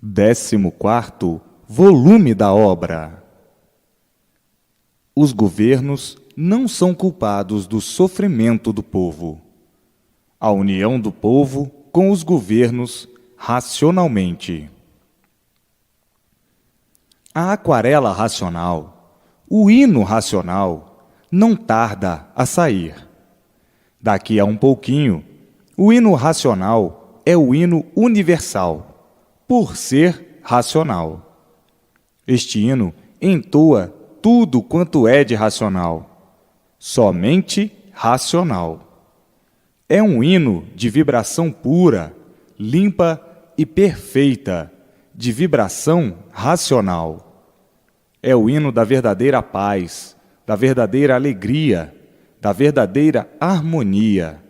14º volume da obra. Os governos não são culpados do sofrimento do povo. A união do povo com os governos racionalmente. A aquarela racional, o hino racional, não tarda a sair. Daqui a um pouquinho, o hino racional é o hino universal, por ser racional. Este hino entoa tudo quanto é de racional, somente racional. É um hino de vibração pura, limpa e perfeita, de vibração racional. É o hino da verdadeira paz, da verdadeira alegria, da verdadeira harmonia,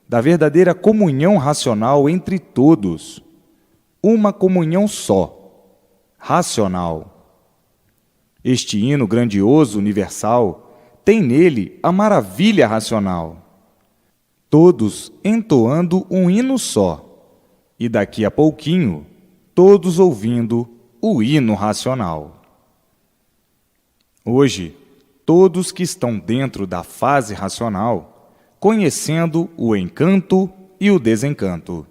da verdadeira comunhão racional entre todos. Uma comunhão só, racional. Este hino grandioso, universal, tem nele a maravilha racional. Todos entoando um hino só, e daqui a pouquinho, todos ouvindo o hino racional. Hoje, todos que estão dentro da fase racional, conhecendo o encanto e o desencanto.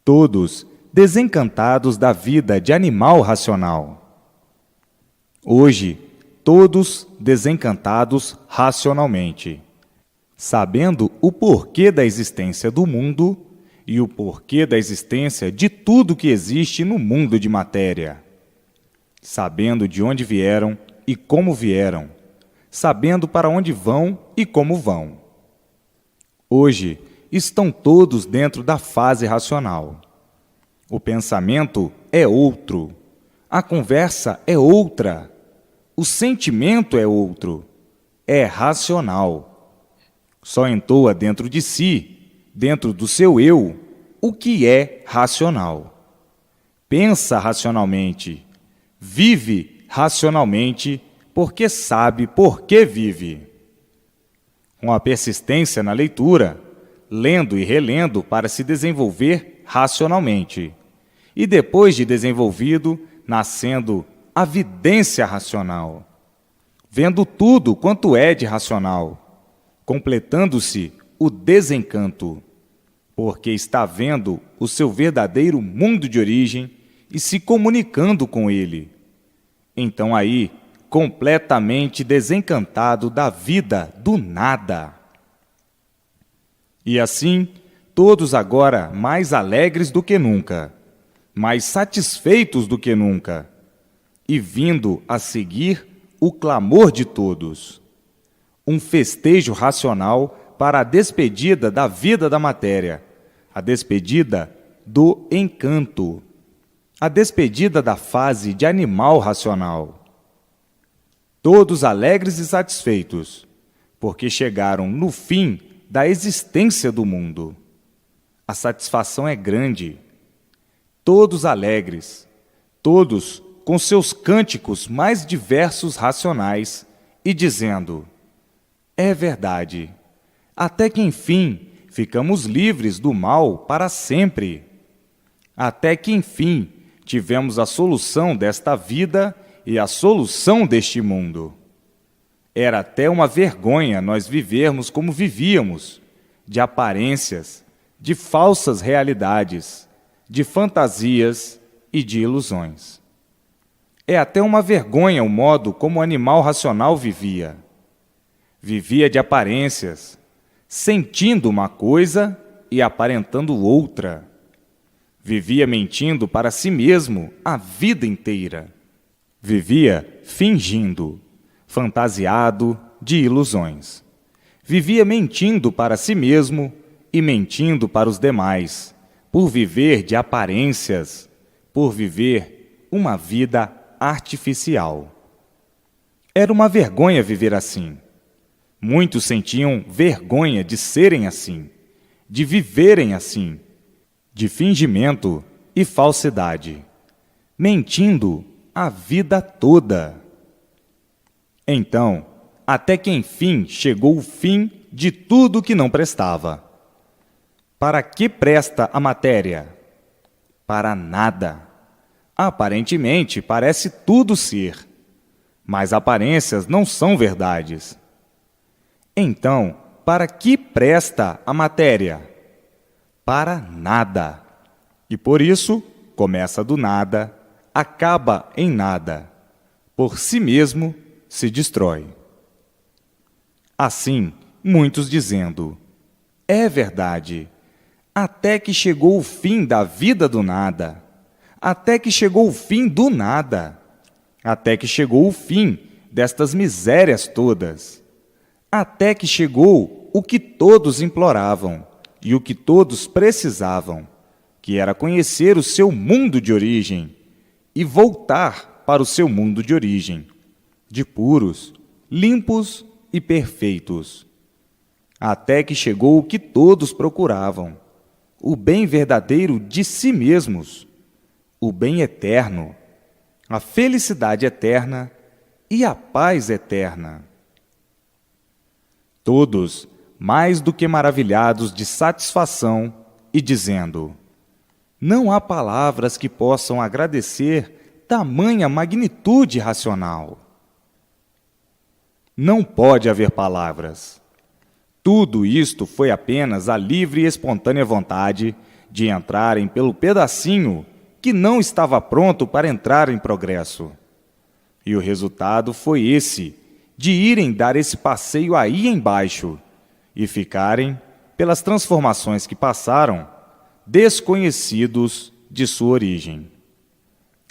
Todos desencantados da vida de animal racional. Hoje, todos desencantados racionalmente, sabendo o porquê da existência do mundo e o porquê da existência de tudo que existe no mundo de matéria, sabendo de onde vieram e como vieram, sabendo para onde vão e como vão. Hoje, estão todos dentro da fase racional. O pensamento é outro, a conversa é outra, o sentimento é outro, é racional. Só entoa dentro de si, dentro do seu eu, o que é racional. Pensa racionalmente, vive racionalmente, porque sabe por que vive. Com a persistência na leitura, lendo e relendo para se desenvolver racionalmente. E depois de desenvolvido, nascendo a vidência racional, vendo tudo quanto é de racional, completando-se o desencanto, porque está vendo o seu verdadeiro mundo de origem e se comunicando com ele. Então aí, completamente desencantado da vida do nada. E assim, todos agora mais alegres do que nunca, mais satisfeitos do que nunca, e vindo a seguir o clamor de todos. Um festejo racional para a despedida da vida da matéria, a despedida do encanto, a despedida da fase de animal racional. Todos alegres e satisfeitos, porque chegaram no fim da existência do mundo. A satisfação é grande. Todos alegres, todos com seus cânticos mais diversos racionais, e dizendo: é verdade, até que enfim ficamos livres do mal para sempre. Até que enfim tivemos a solução desta vida e a solução deste mundo. Era até uma vergonha nós vivermos como vivíamos, de aparências, de falsas realidades, de fantasias e de ilusões. É até uma vergonha o modo como o animal racional vivia. Vivia de aparências, sentindo uma coisa e aparentando outra. Vivia mentindo para si mesmo a vida inteira. Vivia fingindo, fantasiado de ilusões. Vivia mentindo para si mesmo e mentindo para os demais, por viver de aparências, por viver uma vida artificial. Era uma vergonha viver assim. Muitos sentiam vergonha de serem assim, de viverem assim, de fingimento e falsidade, mentindo a vida toda. Então, até que enfim chegou o fim de tudo que não prestava. Para que presta a matéria? Para nada. Aparentemente, parece tudo ser, mas aparências não são verdades. Então, para que presta a matéria? Para nada. E por isso, começa do nada, acaba em nada. Por si mesmo, se destrói. Assim, muitos dizendo, é verdade, até que chegou o fim da vida do nada, até que chegou o fim do nada, até que chegou o fim destas misérias todas, até que chegou o que todos imploravam e o que todos precisavam, que era conhecer o seu mundo de origem e voltar para o seu mundo de origem, de puros, limpos e perfeitos. Até que chegou o que todos procuravam, o bem verdadeiro de si mesmos, o bem eterno, a felicidade eterna e a paz eterna. Todos, mais do que maravilhados de satisfação e dizendo, não há palavras que possam agradecer tamanha magnitude racional. Não pode haver palavras. Tudo isto foi apenas a livre e espontânea vontade de entrarem pelo pedacinho que não estava pronto para entrar em progresso. E o resultado foi esse, de irem dar esse passeio aí embaixo e ficarem, pelas transformações que passaram, desconhecidos de sua origem.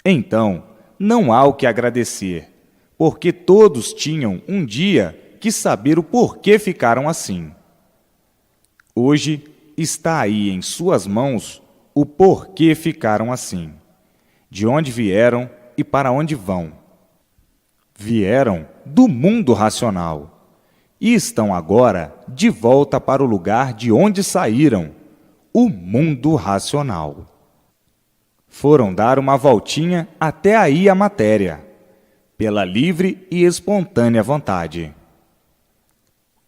Então, não há o que agradecer, porque todos tinham um dia que saber o porquê ficaram assim. Hoje está aí em suas mãos o porquê ficaram assim, de onde vieram e para onde vão. Vieram do mundo racional e estão agora de volta para o lugar de onde saíram, o mundo racional. Foram dar uma voltinha até aí a matéria, pela livre e espontânea vontade.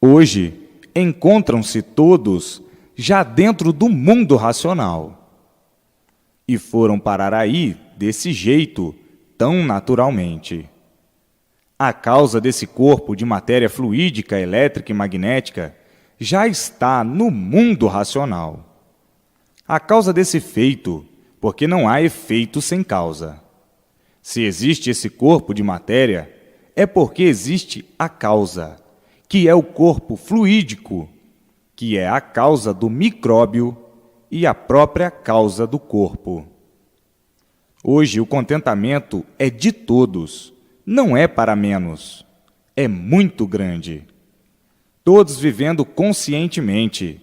Hoje, encontram-se todos já dentro do mundo racional. E foram parar aí desse jeito, tão naturalmente. A causa desse corpo de matéria fluídica, elétrica e magnética já está no mundo racional. A causa desse feito, porque não há efeito sem causa. Se existe esse corpo de matéria, é porque existe a causa, que é o corpo fluídico, que é a causa do micróbio e a própria causa do corpo. Hoje o contentamento é de todos, não é para menos, é muito grande. Todos vivendo conscientemente,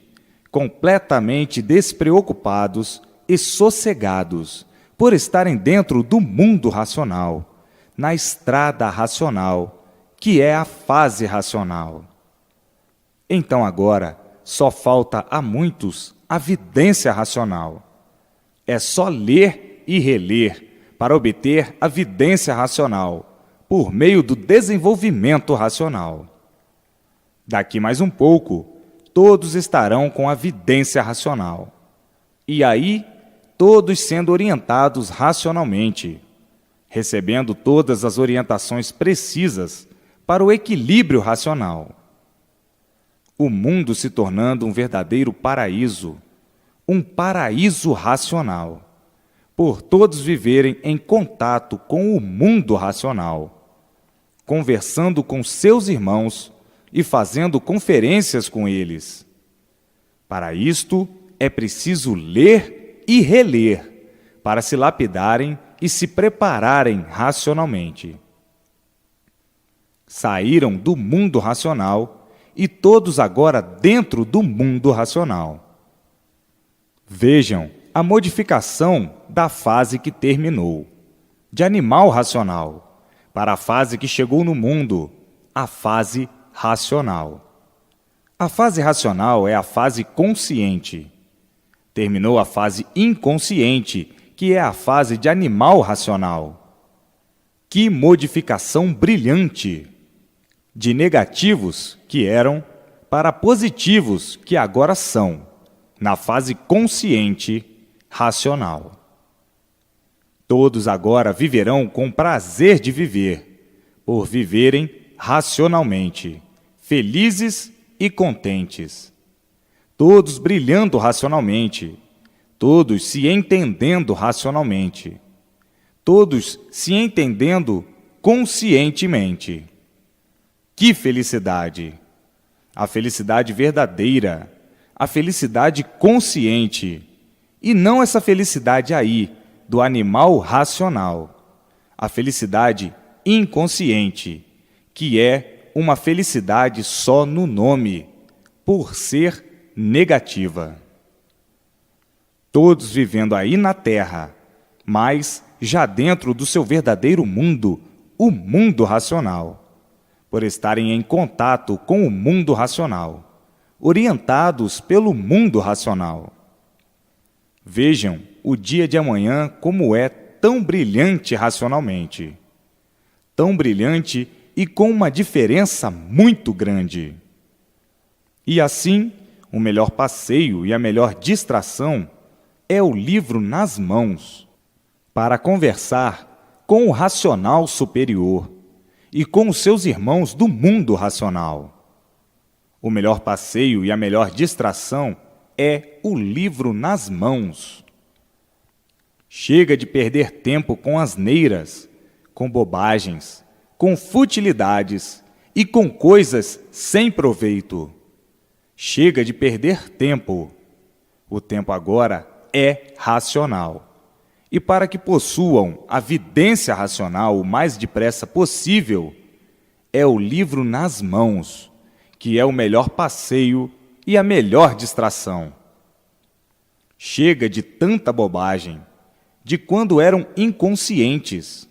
completamente despreocupados e sossegados, por estarem dentro do mundo racional, na estrada racional, que é a fase racional. Então agora só falta a muitos a vidência racional. É só ler e reler para obter a vidência racional, por meio do desenvolvimento racional. Daqui mais um pouco, todos estarão com a vidência racional. E aí, todos sendo orientados racionalmente, recebendo todas as orientações precisas para o equilíbrio racional. O mundo se tornando um verdadeiro paraíso, um paraíso racional, por todos viverem em contato com o mundo racional, conversando com seus irmãos e fazendo conferências com eles. Para isto, é preciso ler e reler, para se lapidarem e se prepararem racionalmente. Saíram do mundo racional e todos agora dentro do mundo racional. Vejam a modificação da fase que terminou, de animal racional, para a fase que chegou no mundo, a fase racional. A fase racional é a fase consciente. Terminou a fase inconsciente, que é a fase de animal racional. Que modificação brilhante! De negativos, que eram, para positivos, que agora são, na fase consciente racional. Todos agora viverão com prazer de viver, por viverem racionalmente, felizes e contentes. Todos brilhando racionalmente, todos se entendendo racionalmente, todos se entendendo conscientemente. Que felicidade! A felicidade verdadeira, a felicidade consciente, e não essa felicidade aí do animal racional, a felicidade inconsciente, que é uma felicidade só no nome, por ser negativa. Todos vivendo aí na Terra, mas já dentro do seu verdadeiro mundo, o mundo racional, por estarem em contato com o mundo racional, orientados pelo mundo racional. Vejam o dia de amanhã como é tão brilhante racionalmente, tão brilhante e com uma diferença muito grande. E assim, o melhor passeio e a melhor distração é o livro nas mãos, para conversar com o racional superior e com os seus irmãos do mundo racional. O melhor passeio e a melhor distração é o livro nas mãos. Chega de perder tempo com asneiras, com bobagens, com futilidades e com coisas sem proveito. Chega de perder tempo. O tempo agora é racional. E para que possuam a vidência racional o mais depressa possível, é o livro nas mãos, que é o melhor passeio e a melhor distração. Chega de tanta bobagem, de quando eram inconscientes.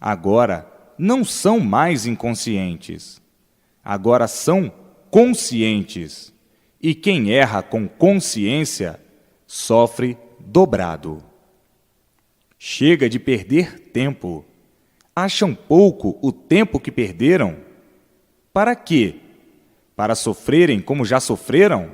Agora não são mais inconscientes. Agora são conscientes. E quem erra com consciência sofre dobrado. Chega de perder tempo. Acham pouco o tempo que perderam? Para quê? Para sofrerem como já sofreram?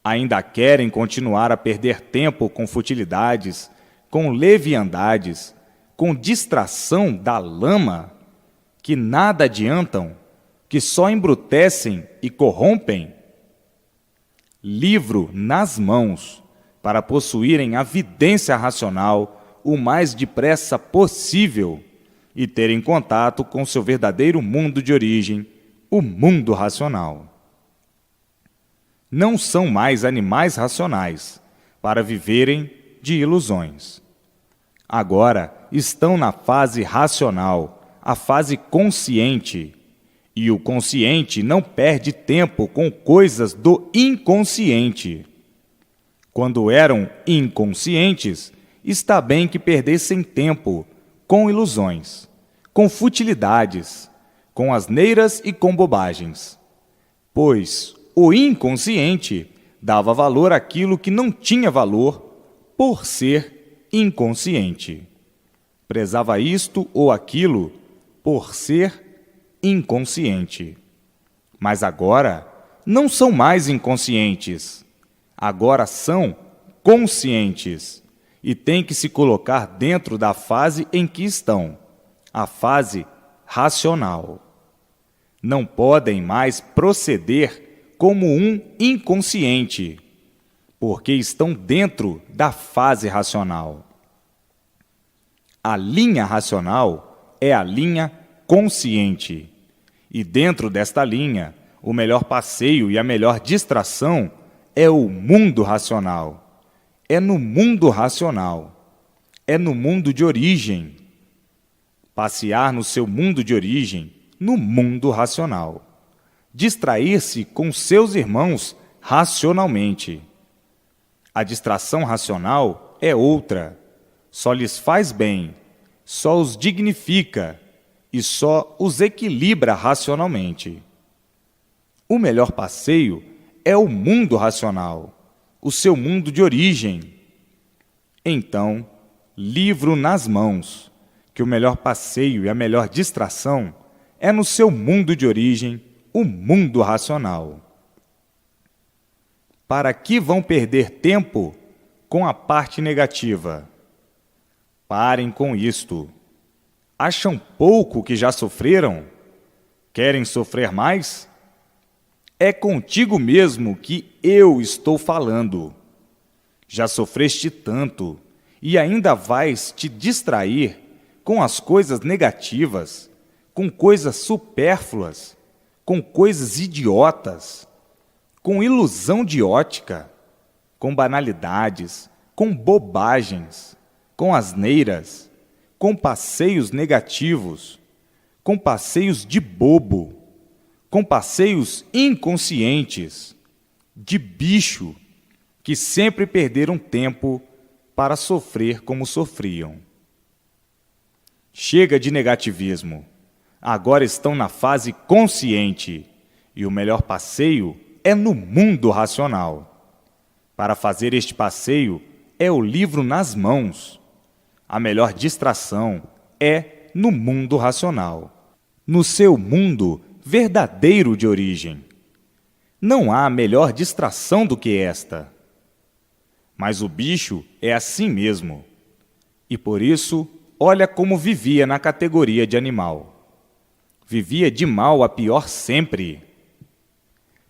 Ainda querem continuar a perder tempo com futilidades, com leviandades, com distração da lama, que nada adiantam, que só embrutecem e corrompem? Livro nas mãos, para possuírem a vidência racional o mais depressa possível e terem contato com seu verdadeiro mundo de origem, o mundo racional. Não são mais animais racionais para viverem de ilusões. Agora estão na fase racional, a fase consciente, e o consciente não perde tempo com coisas do inconsciente. Quando eram inconscientes, está bem que perdessem tempo com ilusões, com futilidades, com asneiras e com bobagens, pois o inconsciente dava valor àquilo que não tinha valor por ser inconsciente. Prezava isto ou aquilo por ser inconsciente. Mas agora não são mais inconscientes, agora são conscientes e têm que se colocar dentro da fase em que estão, a fase racional. Não podem mais proceder como um inconsciente, porque estão dentro da fase racional. A linha racional é a linha consciente, e dentro desta linha, o melhor passeio e a melhor distração é o mundo racional. É no mundo racional, é no mundo de origem. Passear no seu mundo de origem, no mundo racional. Distrair-se com seus irmãos racionalmente. A distração racional é outra, só lhes faz bem, só os dignifica e só os equilibra racionalmente. O melhor passeio é o mundo racional, o seu mundo de origem. Então, livro nas mãos, que o melhor passeio e a melhor distração é no seu mundo de origem, o mundo racional. Para que vão perder tempo com a parte negativa? Parem com isto. Acham pouco o que já sofreram? Querem sofrer mais? É contigo mesmo que eu estou falando. Já sofreste tanto e ainda vais te distrair com as coisas negativas, com coisas supérfluas, com coisas idiotas, com ilusão de ótica, com banalidades, com bobagens, com asneiras, com passeios negativos, com passeios de bobo, com passeios inconscientes, de bicho, que sempre perderam tempo para sofrer como sofriam. Chega de negativismo. Agora estão na fase consciente, e o melhor passeio é no mundo racional. Para fazer este passeio é o livro nas mãos. A melhor distração é no mundo racional, no seu mundo verdadeiro de origem. Não há melhor distração do que esta. Mas o bicho é assim mesmo. E por isso, olha como vivia na categoria de animal. Vivia de mal a pior sempre.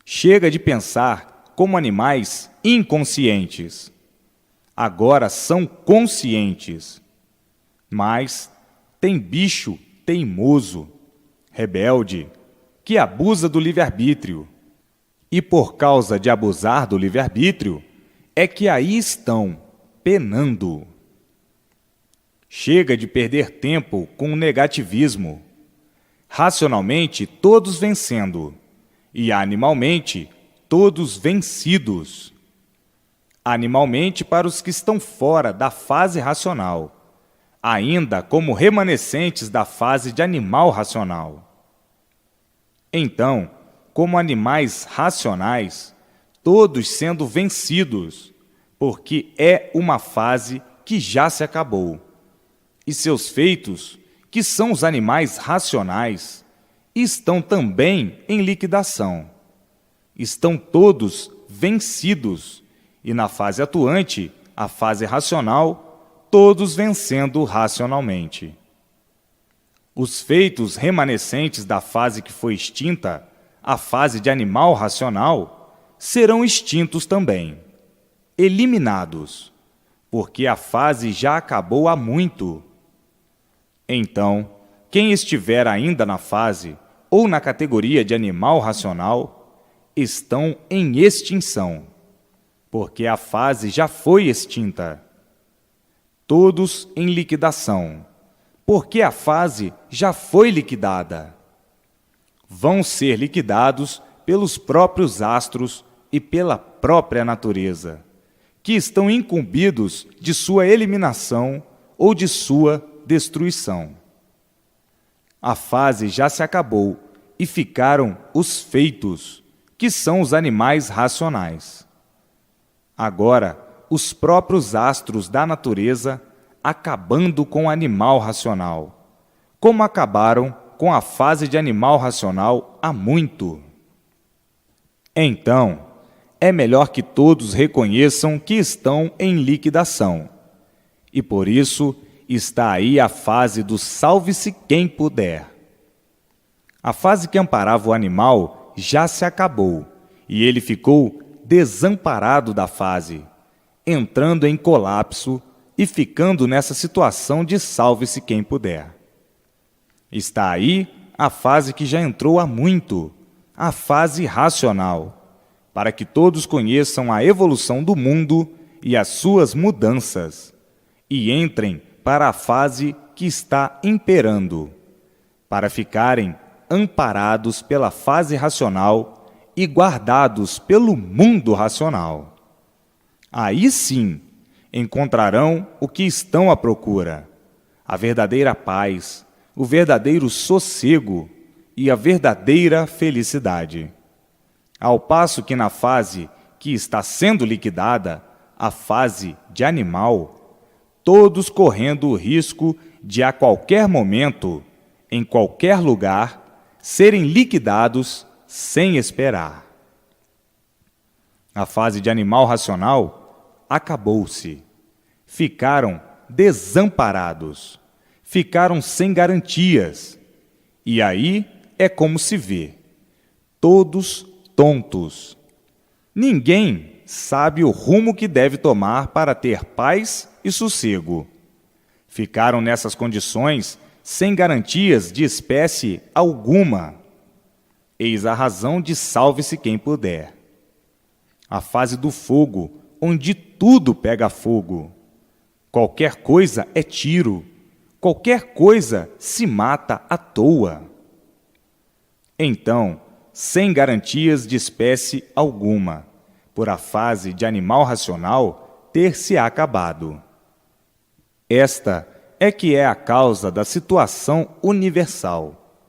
Chega de pensar como animais inconscientes. Agora são conscientes. Mas tem bicho teimoso, rebelde, que abusa do livre-arbítrio. E por causa de abusar do livre-arbítrio, é que aí estão, penando. Chega de perder tempo com o negativismo. Racionalmente, todos vencendo, e animalmente, todos vencidos. Animalmente, para os que estão fora da fase racional, ainda como remanescentes da fase de animal racional. Então, como animais racionais, todos sendo vencidos, porque é uma fase que já se acabou. E seus feitos, que são os animais racionais, estão também em liquidação. Estão todos vencidos, e na fase atuante, a fase racional, todos vencendo racionalmente. Os feitos remanescentes da fase que foi extinta, a fase de animal racional, serão extintos também, eliminados, porque a fase já acabou há muito. Então, quem estiver ainda na fase ou na categoria de animal racional, estão em extinção, porque a fase já foi extinta. Todos em liquidação, porque a fase já foi liquidada. Vão ser liquidados pelos próprios astros e pela própria natureza, que estão incumbidos de sua eliminação ou de sua destruição. A fase já se acabou e ficaram os feitos, que são os animais racionais. Agora, os próprios astros da natureza acabando com o animal racional, como acabaram com a fase de animal racional há muito. Então, é melhor que todos reconheçam que estão em liquidação. E por isso está aí a fase do salve-se quem puder. A fase que amparava o animal já se acabou, e ele ficou desamparado da fase, entrando em colapso e ficando nessa situação de salve-se quem puder. Está aí a fase que já entrou há muito, a fase racional, para que todos conheçam a evolução do mundo e as suas mudanças, e entrem para a fase que está imperando, para ficarem amparados pela fase racional e guardados pelo mundo racional. Aí sim encontrarão o que estão à procura, a verdadeira paz, o verdadeiro sossego e a verdadeira felicidade. Ao passo que na fase que está sendo liquidada, a fase de animal, todos correndo o risco de a qualquer momento, em qualquer lugar, serem liquidados sem esperar. A fase de animal racional acabou-se. Ficaram desamparados. Ficaram sem garantias. E aí é como se vê: todos tontos. Ninguém sabe o rumo que deve tomar para ter paz e sossego. Ficaram nessas condições sem garantias de espécie alguma. Eis a razão de salve-se quem puder. A fase do fogo, onde tudo pega fogo. Qualquer coisa é tiro, qualquer coisa se mata à toa. Então, sem garantias de espécie alguma, por a fase de animal racional ter se acabado. Esta é que é a causa da situação universal,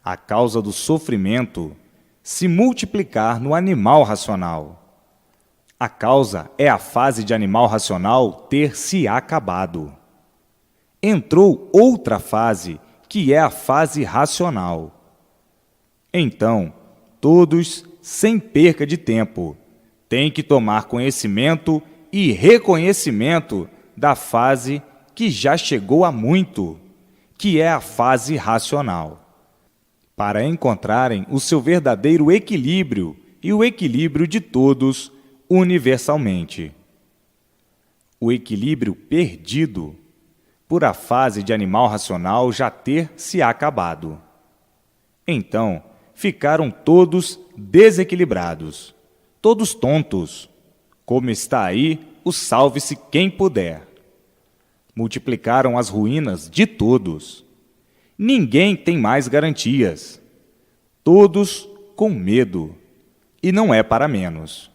a causa do sofrimento se multiplicar no animal racional. A causa é a fase de animal racional ter se acabado. Entrou outra fase, que é a fase racional. Então, todos, sem perca de tempo, têm que tomar conhecimento e reconhecimento da fase que já chegou há muito, que é a fase racional, para encontrarem o seu verdadeiro equilíbrio e o equilíbrio de todos universalmente. O equilíbrio perdido por a fase de animal racional já ter se acabado. Então, ficaram todos desequilibrados, todos tontos, como está aí o salve-se quem puder. Multiplicaram as ruínas de todos. Ninguém tem mais garantias. Todos com medo. E não é para menos.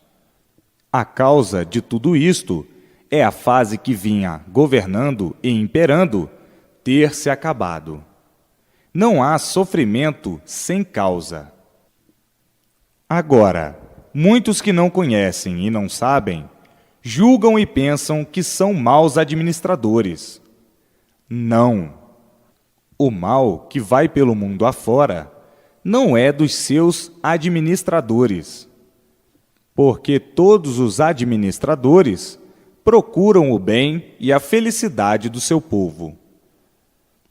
A causa de tudo isto é a fase que vinha governando e imperando ter se acabado. Não há sofrimento sem causa. Agora, muitos que não conhecem e não sabem, julgam e pensam que são maus administradores. Não. O mal que vai pelo mundo afora não é dos seus administradores, porque todos os administradores procuram o bem e a felicidade do seu povo.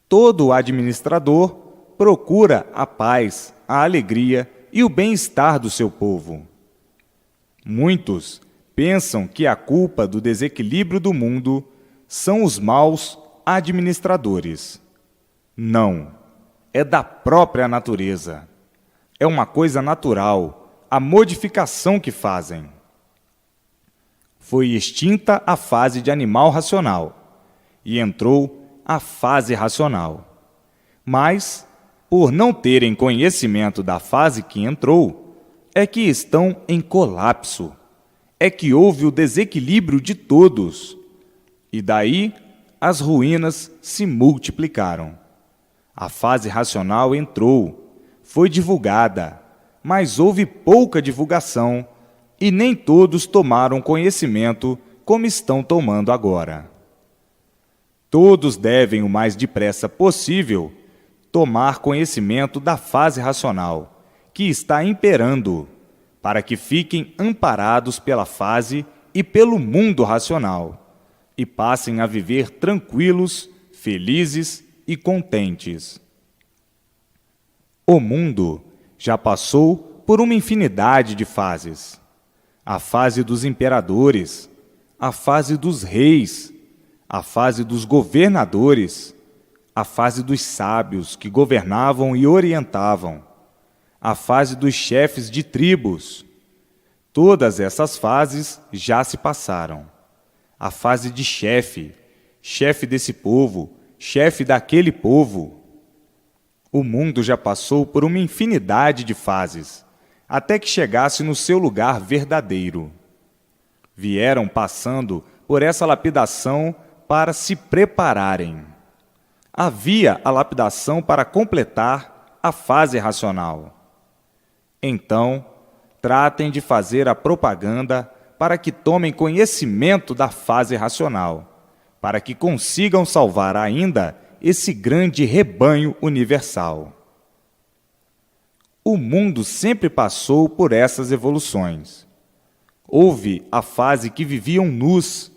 Todo administrador procura a paz, a alegria e o bem-estar do seu povo. Muitos pensam que a culpa do desequilíbrio do mundo são os maus administradores. Não, é da própria natureza. É uma coisa natural, a modificação que fazem. Foi extinta a fase de animal racional e entrou a fase racional. Mas, por não terem conhecimento da fase que entrou, é que estão em colapso. É que houve o desequilíbrio de todos. E daí as ruínas se multiplicaram. A fase racional entrou, foi divulgada, mas houve pouca divulgação e nem todos tomaram conhecimento como estão tomando agora. Todos devem, o mais depressa possível, tomar conhecimento da fase racional, que está imperando, para que fiquem amparados pela fase e pelo mundo racional, e passem a viver tranquilos, felizes e contentes. O mundo já passou por uma infinidade de fases. A fase dos imperadores, a fase dos reis, a fase dos governadores, a fase dos sábios que governavam e orientavam, a fase dos chefes de tribos. Todas essas fases já se passaram. A fase de chefe, chefe desse povo, chefe daquele povo. O mundo já passou por uma infinidade de fases, até que chegasse no seu lugar verdadeiro. Vieram passando por essa lapidação para se prepararem. Havia a lapidação para completar a fase racional. Então, tratem de fazer a propaganda para que tomem conhecimento da fase racional, para que consigam salvar ainda esse grande rebanho universal. O mundo sempre passou por essas evoluções. Houve a fase que viviam nus,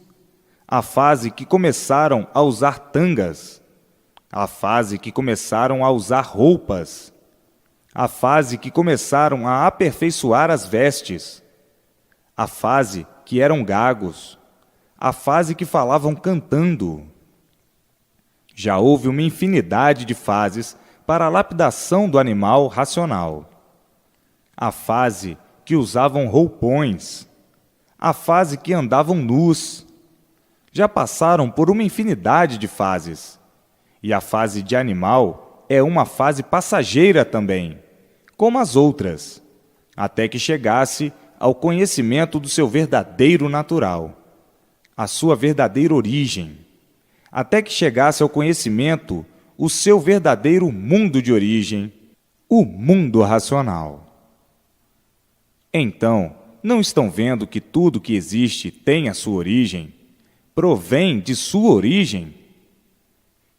a fase que começaram a usar tangas, a fase que começaram a usar roupas, a fase que começaram a aperfeiçoar as vestes, a fase que eram gagos, a fase que falavam cantando. Já houve uma infinidade de fases para a lapidação do animal racional. A fase que usavam roupões, a fase que andavam nus. Já passaram por uma infinidade de fases. E a fase de animal é uma fase passageira também, como as outras, até que chegasse ao conhecimento do seu verdadeiro natural, a sua verdadeira origem, até que chegasse ao conhecimento o seu verdadeiro mundo de origem, o mundo racional. Então, não estão vendo que tudo que existe tem a sua origem, provém de sua origem?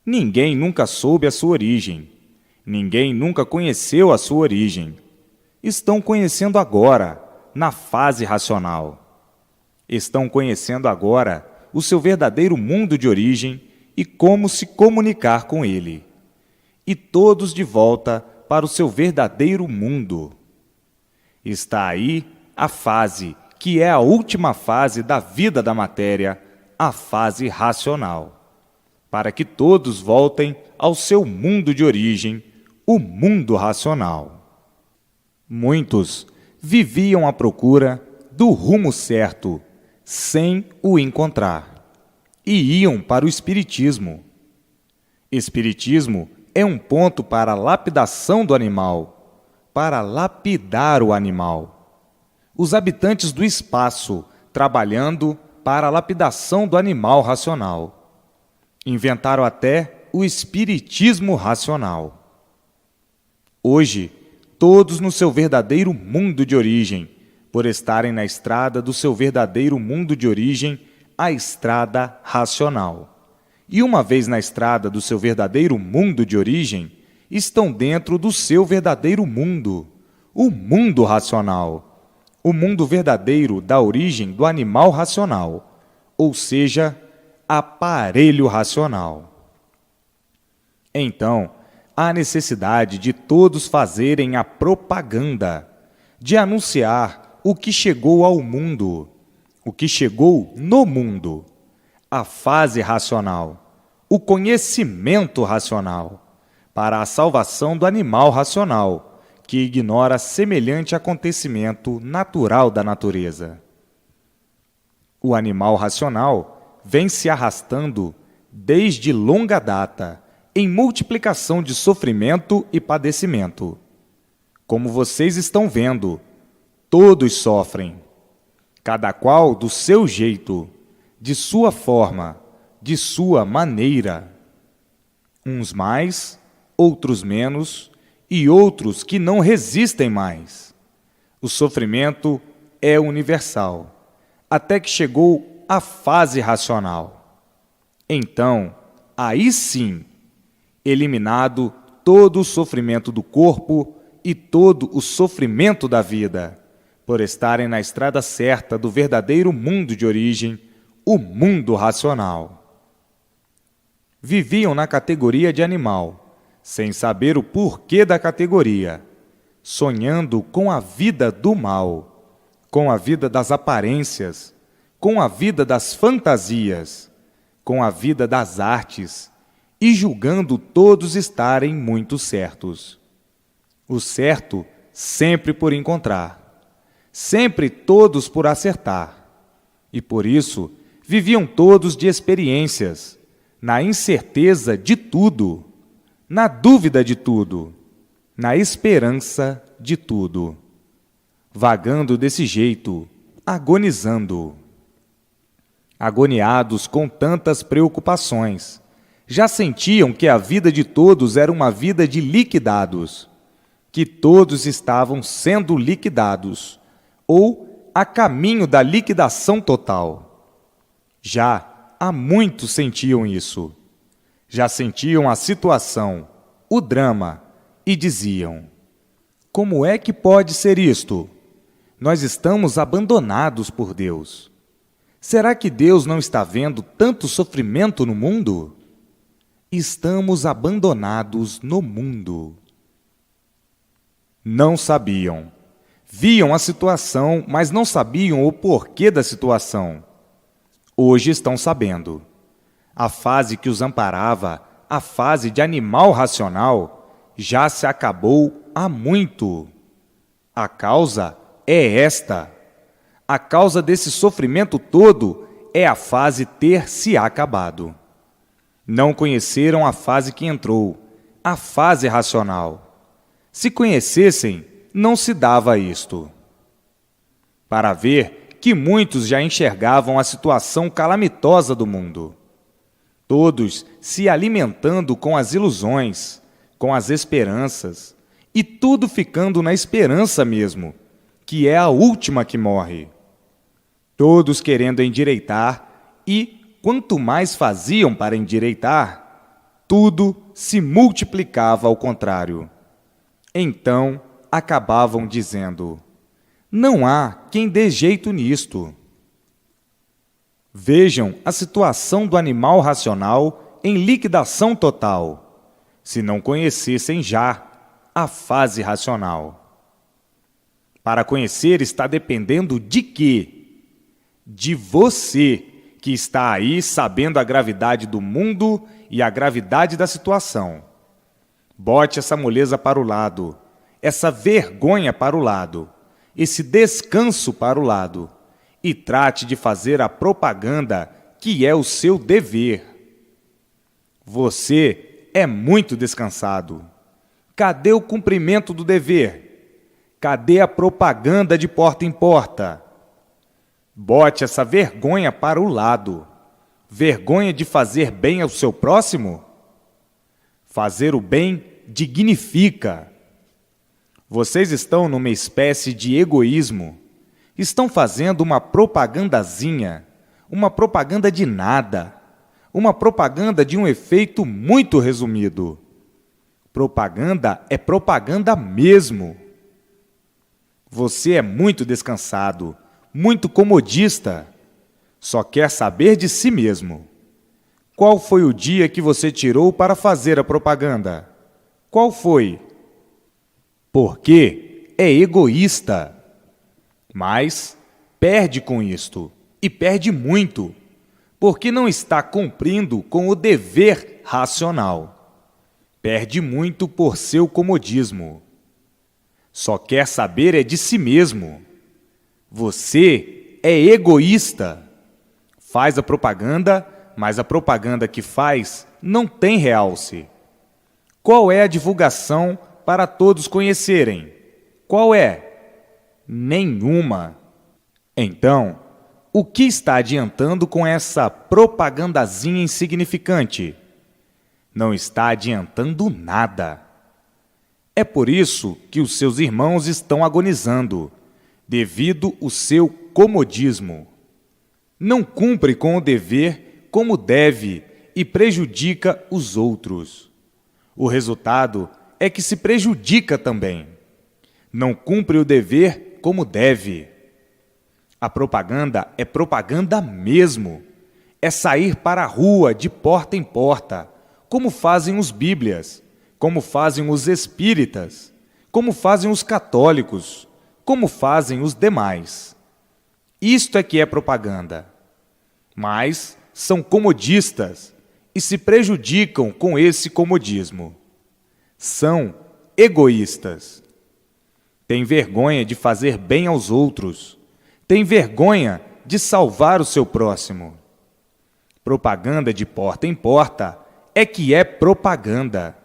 Ninguém nunca soube a sua origem, ninguém nunca conheceu a sua origem. Estão conhecendo agora, na fase racional. Estão conhecendo agora o seu verdadeiro mundo de origem e como se comunicar com ele. E todos de volta para o seu verdadeiro mundo. Está aí a fase, que é a última fase da vida da matéria, a fase racional, para que todos voltem ao seu mundo de origem, o mundo racional. Muitos viviam à procura do rumo certo, sem o encontrar, e iam para o espiritismo. Espiritismo é um ponto para a lapidação do animal, para lapidar o animal. Os habitantes do espaço trabalhando para a lapidação do animal racional. Inventaram até o espiritismo racional. Hoje, todos no seu verdadeiro mundo de origem, por estarem na estrada do seu verdadeiro mundo de origem, a estrada racional. E uma vez na estrada do seu verdadeiro mundo de origem, estão dentro do seu verdadeiro mundo, o mundo racional, o mundo verdadeiro da origem do animal racional, ou seja, aparelho racional. Então, há necessidade de todos fazerem a propaganda, de anunciar o que chegou ao mundo, o que chegou no mundo, a fase racional, o conhecimento racional, para a salvação do animal racional, que ignora semelhante acontecimento natural da natureza. O animal racional vem se arrastando desde longa data, em multiplicação de sofrimento e padecimento. Como vocês estão vendo, todos sofrem, cada qual do seu jeito, de sua forma, de sua maneira. Uns mais, outros menos, e outros que não resistem mais. O sofrimento é universal, até que chegou à fase racional. Então, aí sim, eliminado todo o sofrimento do corpo e todo o sofrimento da vida, por estarem na estrada certa do verdadeiro mundo de origem, o mundo racional. Viviam na categoria de animal, sem saber o porquê da categoria, sonhando com a vida do mal, com a vida das aparências, com a vida das fantasias, com a vida das artes, e julgando todos estarem muito certos. O certo sempre por encontrar, sempre todos por acertar, e por isso viviam todos de experiências, na incerteza de tudo, na dúvida de tudo, na esperança de tudo, vagando desse jeito, agonizando. Agoniados com tantas preocupações, já sentiam que a vida de todos era uma vida de liquidados, que todos estavam sendo liquidados, ou a caminho da liquidação total. Já há muito sentiam isso. Já sentiam a situação, o drama, e diziam: como é que pode ser isto? Nós estamos abandonados por Deus. Será que Deus não está vendo tanto sofrimento no mundo? Estamos abandonados no mundo. Não sabiam. Viam a situação, mas não sabiam o porquê da situação. Hoje estão sabendo. A fase que os amparava, a fase de animal racional, já se acabou há muito. A causa é esta. A causa desse sofrimento todo é a fase ter se acabado. Não conheceram a fase que entrou, a fase racional. Se conhecessem, não se dava isto. Para ver que muitos já enxergavam a situação calamitosa do mundo. Todos se alimentando com as ilusões, com as esperanças, e tudo ficando na esperança mesmo, que é a última que morre. Todos querendo endireitar, e quanto mais faziam para endireitar, tudo se multiplicava ao contrário. Então, acabavam dizendo: não há quem dê jeito nisto. Vejam a situação do animal racional em liquidação total, se não conhecessem já a fase racional. Para conhecer está dependendo de quê? De você, que está aí sabendo a gravidade do mundo e a gravidade da situação. Bote essa moleza para o lado, essa vergonha para o lado, esse descanso para o lado, e trate de fazer a propaganda que é o seu dever. Você é muito descansado. Cadê o cumprimento do dever? Cadê a propaganda de porta em porta? Bote essa vergonha para o lado. Vergonha de fazer bem ao seu próximo? Fazer o bem dignifica. Vocês estão numa espécie de egoísmo. Estão fazendo uma propagandazinha, uma propaganda de nada, uma propaganda de um efeito muito resumido. Propaganda é propaganda mesmo. Você é muito descansado, muito comodista, só quer saber de si mesmo. Qual foi o dia que você tirou para fazer a propaganda? Qual foi? Porque é egoísta. Mas perde com isto, e perde muito, porque não está cumprindo com o dever racional. Perde muito por seu comodismo. Só quer saber é de si mesmo. Você é egoísta. Faz a propaganda, mas a propaganda que faz não tem realce. Qual é a divulgação para todos conhecerem? Qual é? Nenhuma. Então, o que está adiantando com essa propagandazinha insignificante? Não está adiantando nada. É por isso que os seus irmãos estão agonizando, devido ao seu comodismo. Não cumpre com o dever como deve e prejudica os outros. O resultado é que se prejudica também. Não cumpre o dever como deve. A propaganda é propaganda mesmo. É sair para a rua de porta em porta, como fazem os bíblias, como fazem os espíritas, como fazem os católicos, como fazem os demais. Isto é que é propaganda. Mas são comodistas e se prejudicam com esse comodismo. São egoístas. Têm vergonha de fazer bem aos outros. Têm vergonha de salvar o seu próximo. Propaganda de porta em porta é que é propaganda.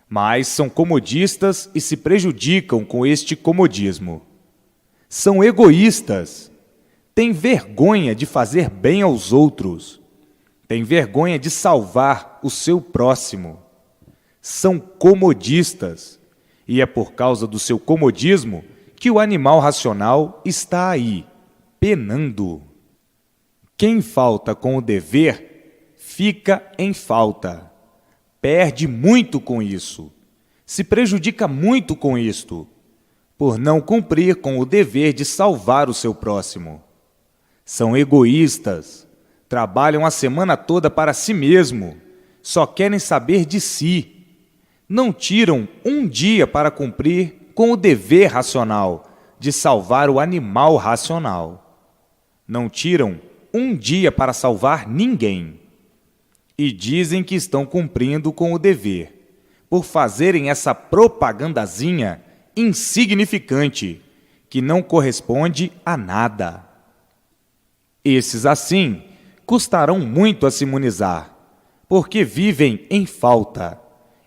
Mas são comodistas e se prejudicam com este comodismo. São egoístas. Têm vergonha de fazer bem aos outros. Têm vergonha de salvar o seu próximo. São comodistas. E é por causa do seu comodismo que o animal racional está aí, penando. Quem falta com o dever, fica em falta. Perde muito com isso. Se prejudica muito com isto, por não cumprir com o dever de salvar o seu próximo. São egoístas, trabalham a semana toda para si mesmo, só querem saber de si. Não tiram um dia para cumprir com o dever racional de salvar o animal racional. Não tiram um dia para salvar ninguém. E dizem que estão cumprindo com o dever, por fazerem essa propagandazinha insignificante, que não corresponde a nada. Esses, assim, custarão muito a se imunizar, porque vivem em falta,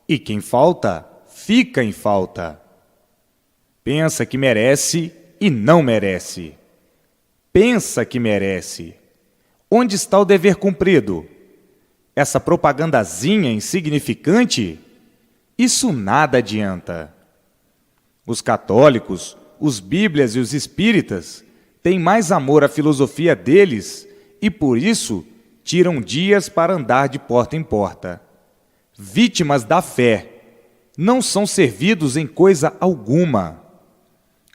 e quem falta, fica em falta. Pensa que merece e não merece. Pensa que merece. Onde está o dever cumprido? Essa propagandazinha insignificante? Isso nada adianta. Os católicos, os bíblias e os espíritas têm mais amor à filosofia deles e, por isso, tiram dias para andar de porta em porta. Vítimas da fé, não são servidos em coisa alguma.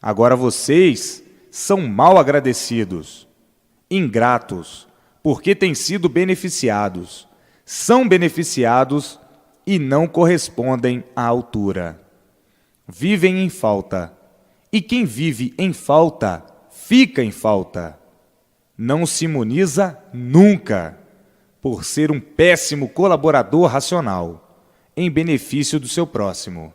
Agora vocês são mal agradecidos, ingratos, porque têm sido beneficiados, são beneficiados e não correspondem à altura. Vivem em falta, e quem vive em falta, fica em falta. Não se imuniza nunca, por ser um péssimo colaborador racional, em benefício do seu próximo.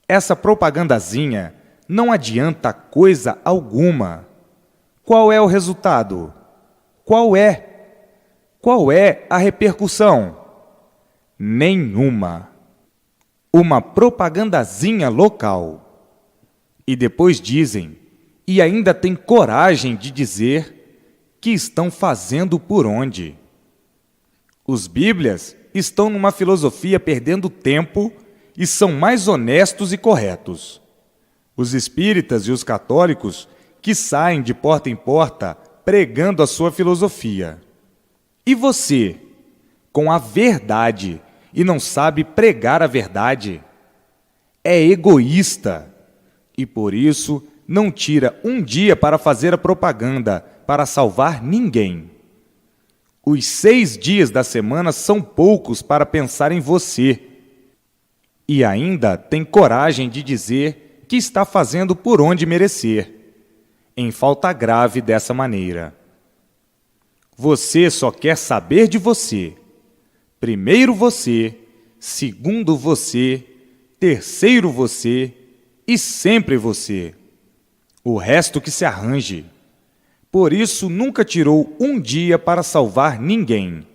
Essa propagandazinha não adianta coisa alguma. Qual é o resultado? Qual é a repercussão? Nenhuma. Uma propagandazinha local. E depois dizem, e ainda têm coragem de dizer, que estão fazendo por onde. Os bíblias estão numa filosofia perdendo tempo e são mais honestos e corretos. Os espíritas e os católicos que saem de porta em porta pregando a sua filosofia. E você, com a verdade, e não sabe pregar a verdade? É egoísta e, por isso, não tira um dia para fazer a propaganda para salvar ninguém. Os 6 dias da semana são poucos para pensar em você. E ainda tem coragem de dizer que está fazendo por onde merecer, em falta grave dessa maneira. Você só quer saber de você. Primeiro você, segundo você, terceiro você e sempre você. O resto que se arranje. Por isso nunca tirou um dia para salvar ninguém.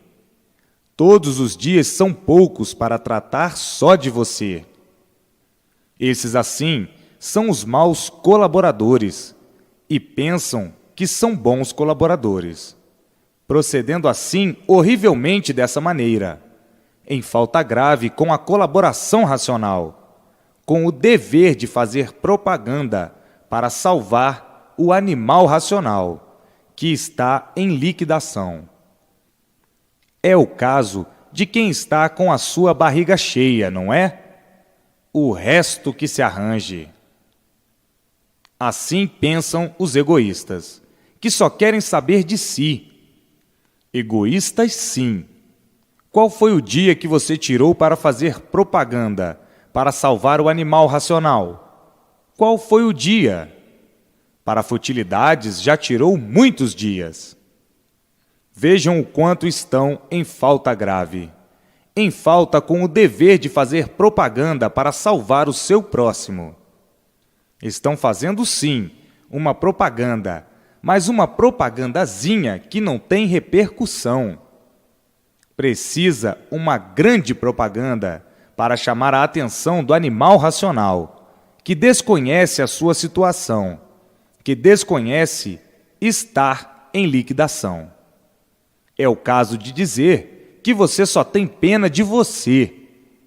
Todos os dias são poucos para tratar só de você. Esses, assim, são os maus colaboradores e pensam que são bons colaboradores, procedendo assim horrivelmente dessa maneira, em falta grave com a colaboração racional, com o dever de fazer propaganda para salvar o animal racional, que está em liquidação. É o caso de quem está com a sua barriga cheia, não é? O resto que se arranje. Assim pensam os egoístas, que só querem saber de si. Egoístas, sim. Qual foi o dia que você tirou para fazer propaganda, para salvar o animal racional? Qual foi o dia? Para futilidades já tirou muitos dias. Vejam o quanto estão em falta grave, em falta com o dever de fazer propaganda para salvar o seu próximo. Estão fazendo, sim, uma propaganda, mas uma propagandazinha que não tem repercussão. Precisa uma grande propaganda para chamar a atenção do animal racional, que desconhece a sua situação, que desconhece estar em liquidação. É o caso de dizer que você só tem pena de você,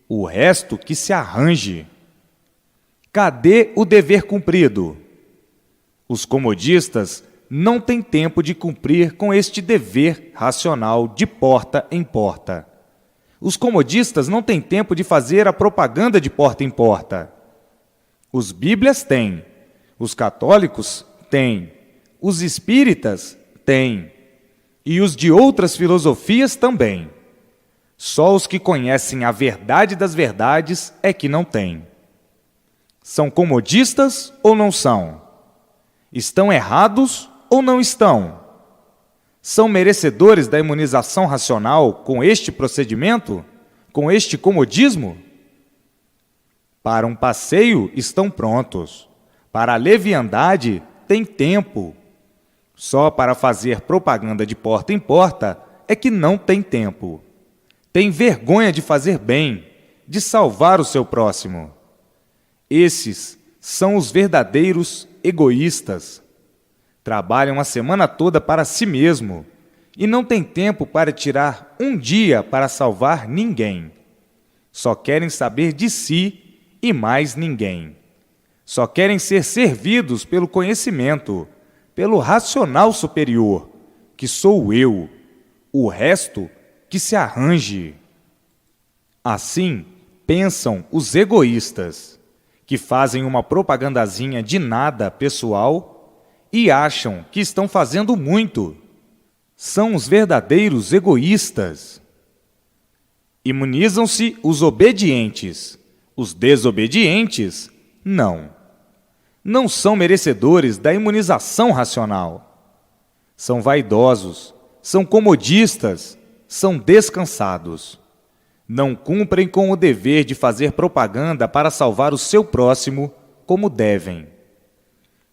o resto que se arranje. Cadê o dever cumprido? Os comodistas não têm tempo de cumprir com este dever racional de porta em porta. Os comodistas não têm tempo de fazer a propaganda de porta em porta. Os bíblias têm, os católicos têm, os espíritas Têm. E os de outras filosofias também. Só os que conhecem a verdade das verdades é que não têm. São comodistas ou não são? Estão errados ou não estão? São merecedores da imunização racional com este procedimento? Com este comodismo? Para um passeio estão prontos. Para a leviandade tem tempo. Só para fazer propaganda de porta em porta é que não tem tempo. Tem vergonha de fazer bem, de salvar o seu próximo. Esses são os verdadeiros egoístas. Trabalham a semana toda para si mesmo e não têm tempo para tirar um dia para salvar ninguém. Só querem saber de si e mais ninguém. Só querem ser servidos pelo conhecimento, pelo racional superior, que sou eu. O resto que se arranje. Assim pensam os egoístas, que fazem uma propagandazinha de nada pessoal e acham que estão fazendo muito. São os verdadeiros egoístas. Imunizam-se os obedientes. Os desobedientes, não. Não são merecedores da imunização racional. São vaidosos, são comodistas, são descansados. Não cumprem com o dever de fazer propaganda para salvar o seu próximo como devem.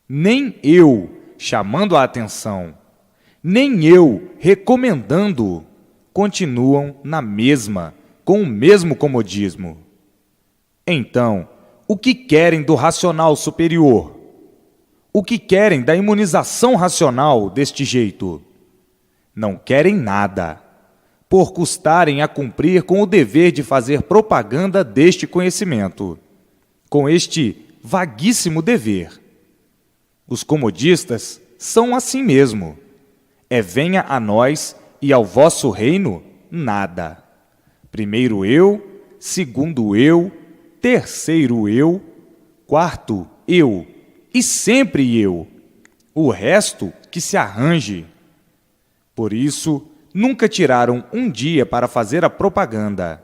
Nem eu chamando a atenção, nem eu recomendando, continuam na mesma, com o mesmo comodismo. Então, o que querem do racional superior? O que querem da imunização racional deste jeito? Não querem nada, por custarem a cumprir com o dever de fazer propaganda deste conhecimento, com este vaguíssimo dever. Os comodistas são assim mesmo. Venha a nós e ao vosso reino, nada. Primeiro eu, segundo eu, terceiro eu, quarto eu, e sempre eu. O resto que se arranje. Por isso, nunca tiraram um dia para fazer a propaganda.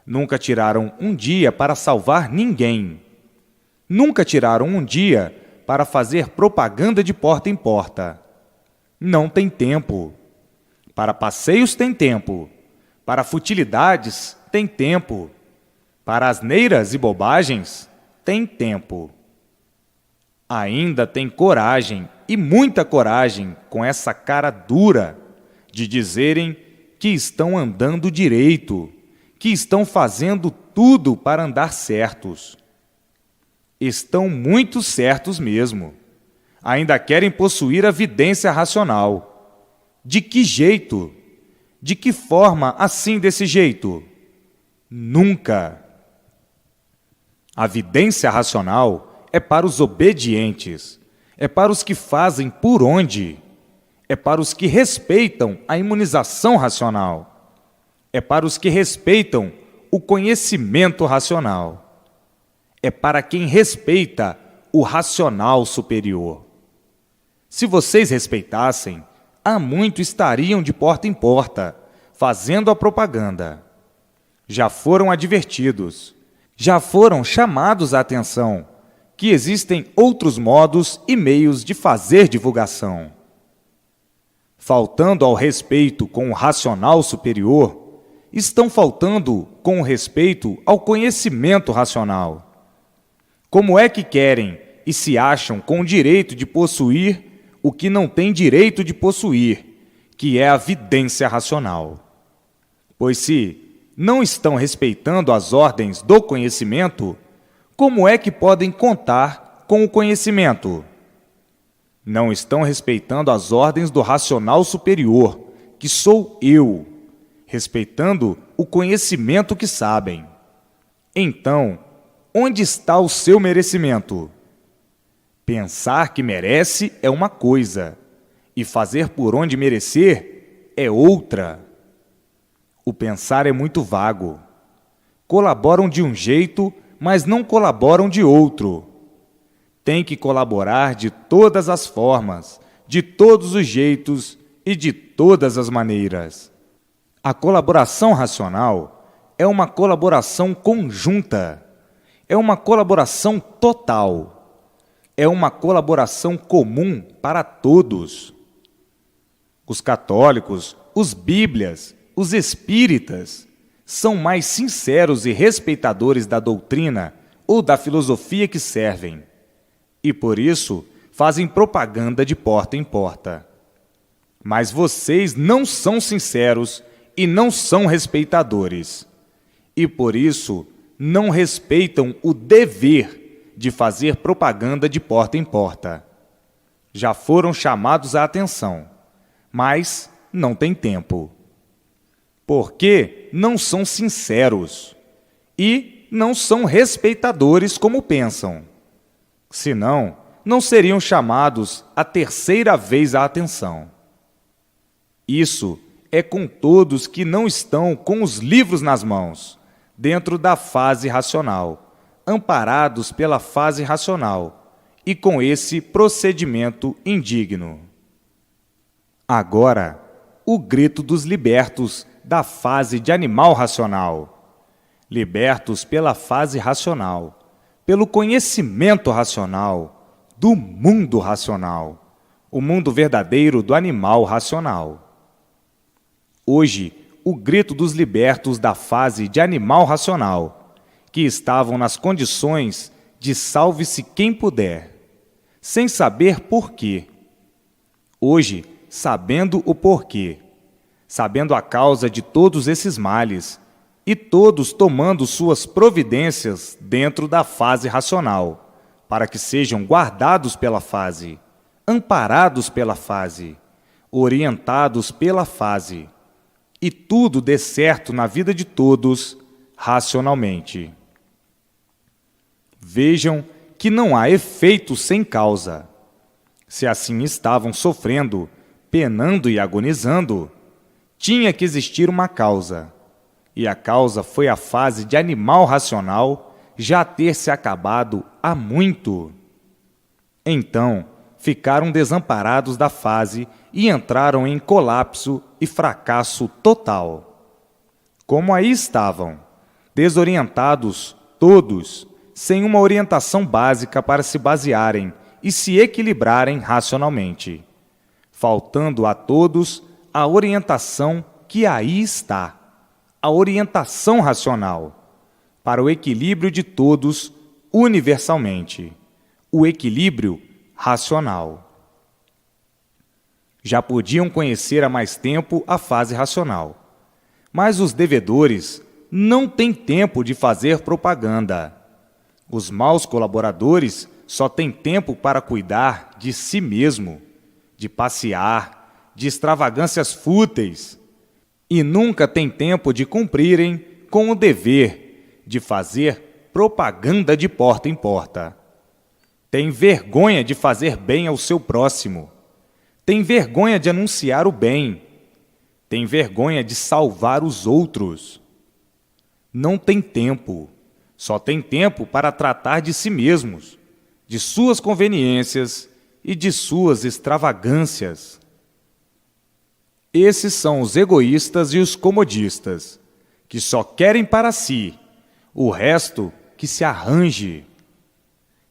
Nunca tiraram um dia para salvar ninguém. Nunca tiraram um dia para fazer propaganda de porta em porta. Não tem tempo. Para passeios tem tempo. Para futilidades tem tempo. Para asneiras e bobagens tem tempo. Ainda tem coragem, e muita coragem, com essa cara dura, de dizerem que estão andando direito, que estão fazendo tudo para andar certos. Estão muito certos mesmo. Ainda querem possuir a vidência racional. De que jeito? De que forma assim desse jeito? Nunca. A vidência racional é para os obedientes, é para os que fazem por onde, é para os que respeitam a imunização racional, é para os que respeitam o conhecimento racional, é para quem respeita o racional superior. Se vocês respeitassem, há muito estariam de porta em porta, fazendo a propaganda. Já foram advertidos, já foram chamados à atenção que existem outros modos e meios de fazer divulgação. Faltando ao respeito com o racional superior, estão faltando com o respeito ao conhecimento racional. Como é que querem e se acham com o direito de possuir o que não tem direito de possuir, que é a vidência racional? Pois se não estão respeitando as ordens do conhecimento, como é que podem contar com o conhecimento? Não estão respeitando as ordens do racional superior, que sou eu, respeitando o conhecimento que sabem. Então, onde está o seu merecimento? Pensar que merece é uma coisa, e fazer por onde merecer é outra. O pensar é muito vago. Colaboram de um jeito, mas não colaboram de outro. Tem que colaborar de todas as formas, de todos os jeitos, e de todas as maneiras. A colaboração racional é uma colaboração conjunta, é uma colaboração total, é uma colaboração comum para todos. Os católicos, os bíblias, os espíritas são mais sinceros e respeitadores da doutrina ou da filosofia que servem, e por isso fazem propaganda de porta em porta. Mas vocês não são sinceros e não são respeitadores, e por isso não respeitam o dever de fazer propaganda de porta em porta. Já foram chamados à atenção, mas não têm tempo. Porque não são sinceros e não são respeitadores como pensam. Senão, não seriam chamados a terceira vez à atenção. Isso é com todos que não estão com os livros nas mãos, dentro da fase racional, amparados pela fase racional, e com esse procedimento indigno. Agora, o grito dos libertos da fase de animal racional, libertos pela fase racional, pelo conhecimento racional, do mundo racional, o mundo verdadeiro do animal racional. Hoje, o grito dos libertos da fase de animal racional, que estavam nas condições de salve-se quem puder, sem saber por quê. Hoje, sabendo o porquê, sabendo a causa de todos esses males, e todos tomando suas providências dentro da fase racional, para que sejam guardados pela fase, amparados pela fase, orientados pela fase, e tudo dê certo na vida de todos racionalmente. Vejam que não há efeito sem causa. Se assim estavam sofrendo, penando e agonizando, tinha que existir uma causa, e a causa foi a fase de animal racional já ter se acabado há muito. Então, ficaram desamparados da fase e entraram em colapso e fracasso total. Como aí estavam, desorientados todos, sem uma orientação básica para se basearem e se equilibrarem racionalmente, faltando a todos a orientação que aí está, a orientação racional, para o equilíbrio de todos universalmente, o equilíbrio racional. Já podiam conhecer há mais tempo a fase racional, mas os devedores não têm tempo de fazer propaganda. Os maus colaboradores só têm tempo para cuidar de si mesmo, de passear, de extravagâncias fúteis, e nunca têm tempo de cumprirem com o dever de fazer propaganda de porta em porta. Têm vergonha de fazer bem ao seu próximo. Têm vergonha de anunciar o bem. Têm vergonha de salvar os outros. Não têm tempo. Só têm tempo para tratar de si mesmos, de suas conveniências e de suas extravagâncias. Esses são os egoístas e os comodistas, que só querem para si, o resto que se arranje.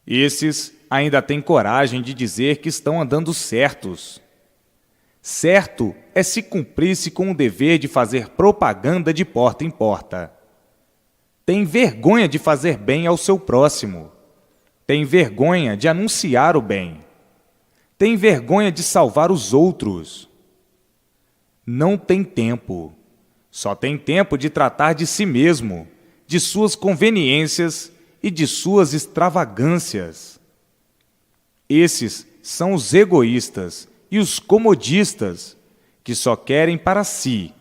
Esses ainda têm coragem de dizer que estão andando certos. Certo é se cumprisse com o dever de fazer propaganda de porta em porta. Tem vergonha de fazer bem ao seu próximo. Tem vergonha de anunciar o bem. Tem vergonha de salvar os outros. Não tem tempo. Só tem tempo de tratar de si mesmo, de suas conveniências e de suas extravagâncias. Esses são os egoístas e os comodistas, que só querem para si,